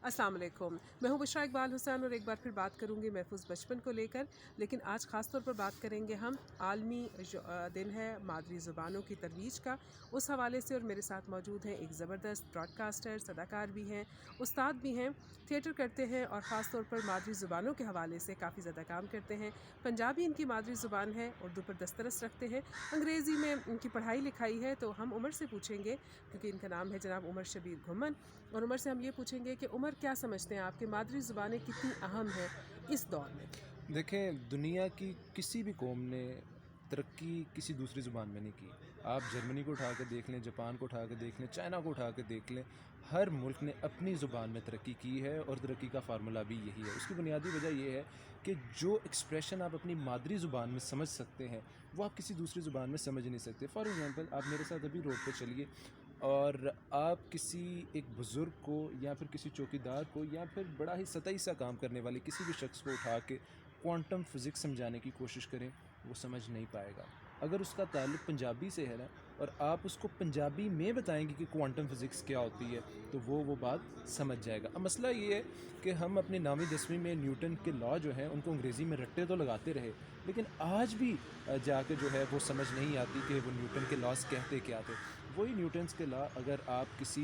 अस्सलाम वालेकुम। मैं हूँ बुशरा इकबाल हुसैन और एक बार फिर बात करूँगी महफूज बचपन को लेकर। लेकिन आज ख़ास तौर पर बात करेंगे हम आलमी दिन है मादरी ज़ुबानों की तरोीज का, उस हवाले से। और मेरे साथ मौजूद हैं एक ज़बरदस्त ब्रॉडकास्टर, सदाकार भी हैं, उस्ताद भी हैं, थिएटर करते हैं और ख़ास तौर पर मादरी ज़ुबानों के हवाले से काफ़ी ज़्यादा काम करते हैं। पंजाबी इनकी मादरी ज़ुबान है, उर्दू पर दस्तरस रखते हैं, अंग्रेज़ी में इनकी पढ़ाई लिखाई है। तो हम उमर से पूछेंगे, क्योंकि इनका नाम है जनाब उमर शबीर घुमन, और उमर से हम ये पूछेंगे कि उमर क्या समझते हैं आपके मादरी ज़ुबानें कितनी अहम हैं इस दौर में? देखें, दुनिया की किसी भी कौम ने तरक्की किसी दूसरी ज़ुबान में नहीं की। आप जर्मनी को उठा के देख लें, जापान को उठा के देख लें, चाइना को उठा के देख लें, हर मुल्क ने अपनी ज़ुबान में तरक्की की है और तरक्की का फार्मूला भी यही है। उसकी बुनियादी वजह यह है कि जो एक्सप्रेशन आप अपनी मादरी ज़ुबान में समझ सकते हैं वो आप किसी दूसरी ज़ुबान में समझ नहीं सकते। फॉर एग्ज़ाम्पल, आप मेरे साथ अभी रोड पर चलिए और आप किसी एक बुज़ुर्ग को या फिर किसी चौकीदार को या फिर बड़ा ही सतही सा काम करने वाले किसी भी शख्स को उठा के क्वांटम फ़िज़िक्स समझाने की कोशिश करें, वो समझ नहीं पाएगा। अगर उसका ताल्लुक़ पंजाबी से है ना, और आप उसको पंजाबी में बताएंगे कि क्वांटम फ़िज़िक्स क्या होती है, तो वो बात समझ जाएगा। अब मसला ये है कि हम अपनी 9वीं 10वीं में न्यूटन के लॉ जो हैं उनको अंग्रेज़ी में रट्टे तो लगाते रहे, लेकिन आज भी जाके जो है वो समझ नहीं आती कि वो न्यूटन के लॉज कहते क्या थे। वही न्यूटन्स के लॉ अगर आप किसी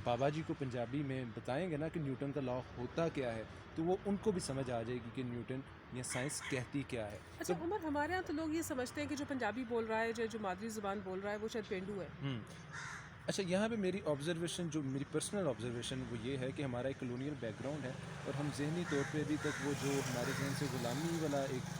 बाबा जी को पंजाबी में बताएंगे ना कि न्यूटन का लॉ होता क्या है, तो वो उनको भी समझ आ जाएगी कि न्यूटन या साइंस कहती क्या है। अच्छा तो उमर, हमारे यहाँ तो लोग ये समझते हैं कि जो पंजाबी बोल रहा है, जो मादरी ज़ुबान बोल रहा है, वो शायद पेंडू है। अच्छा, यहाँ पे मेरी ऑब्जर्वेशन, जो मेरी पर्सनल ऑब्जर्वेशन, वो ये है कि हमारा एक कॉलोनियल बैकग्राउंड है और हम ज़हनी तौर पे अभी तक वो जो हमारे जहन से ग़ुलामी वाला एक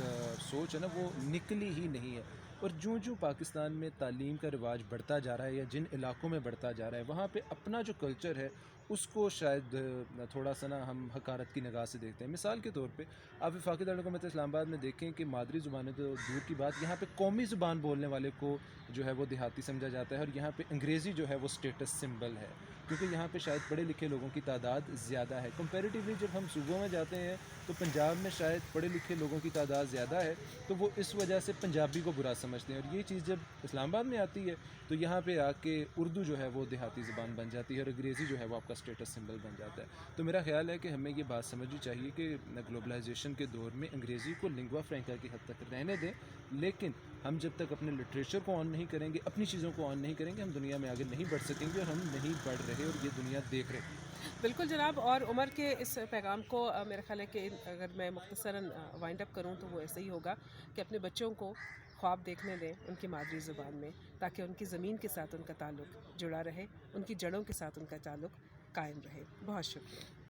सोच है ना, वो निकली ही नहीं है। और जो जो पाकिस्तान में तालीम का रिवाज बढ़ता जा रहा है या जिन इलाकों में बढ़ता जा रहा है, वहाँ पे अपना जो कल्चर है उसको शायद थोड़ा सा ना हम हकारत की निगाह से देखते हैं। मिसाल के तौर पे आप वफाकी दारुल इस्लामाबाद में देखें कि मादरी ज़ुबानें तो दूर की बात, यहाँ पे कौमी ज़ुबान बोलने वाले को जो है वो देहाती समझा जाता है और यहाँ पे अंग्रेज़ी जो है वो स्टेटस सिंबल है, क्योंकि यहाँ पे शायद पढ़े लिखे लोगों की तादाद ज़्यादा है। कंपैरेटिवली जब हम सूबों में जाते हैं तो पंजाब में शायद पढ़े लिखे लोगों की तादाद ज़्यादा है, तो वो इस वजह से पंजाबी को बुरा समझते हैं। और ये चीज़ जब इस्लामाबाद में आती है तो यहाँ पे आके उर्दू जो है वो देहाती ज़बान बन जाती है और अंग्रेज़ी जो है वो आपका स्टेटस सिंबल बन जाता है। तो मेरा ख़्याल है कि हमें ये बात समझनी चाहिए कि ग्लोबलाइजेशन के दौर में अंग्रेज़ी को लिंगवा फ्रैंका की हद तक रहने दें, लेकिन हम जब तक अपने लिटरेचर को ऑन नहीं करेंगे, अपनी चीज़ों को ऑन नहीं करेंगे, हम दुनिया में आगे नहीं बढ़ सकेंगे और हम नहीं बढ़ रहे और ये दुनिया देख रहे। बिल्कुल जनाब। और उमर के इस पैगाम को मेरा ख्याल है कि अगर मैं मुख्तसरन वाइंड अप करूँ तो वो ऐसे ही होगा कि अपने बच्चों को ख्वाब देखने दें उनकी मादरी ज़ुबान में, ताकि उनकी ज़मीन के साथ उनका ताल्लुक़ जुड़ा रहे, उनकी जड़ों के साथ उनका ताल्लुक़ कायम रहे। बहुत शुक्रिया।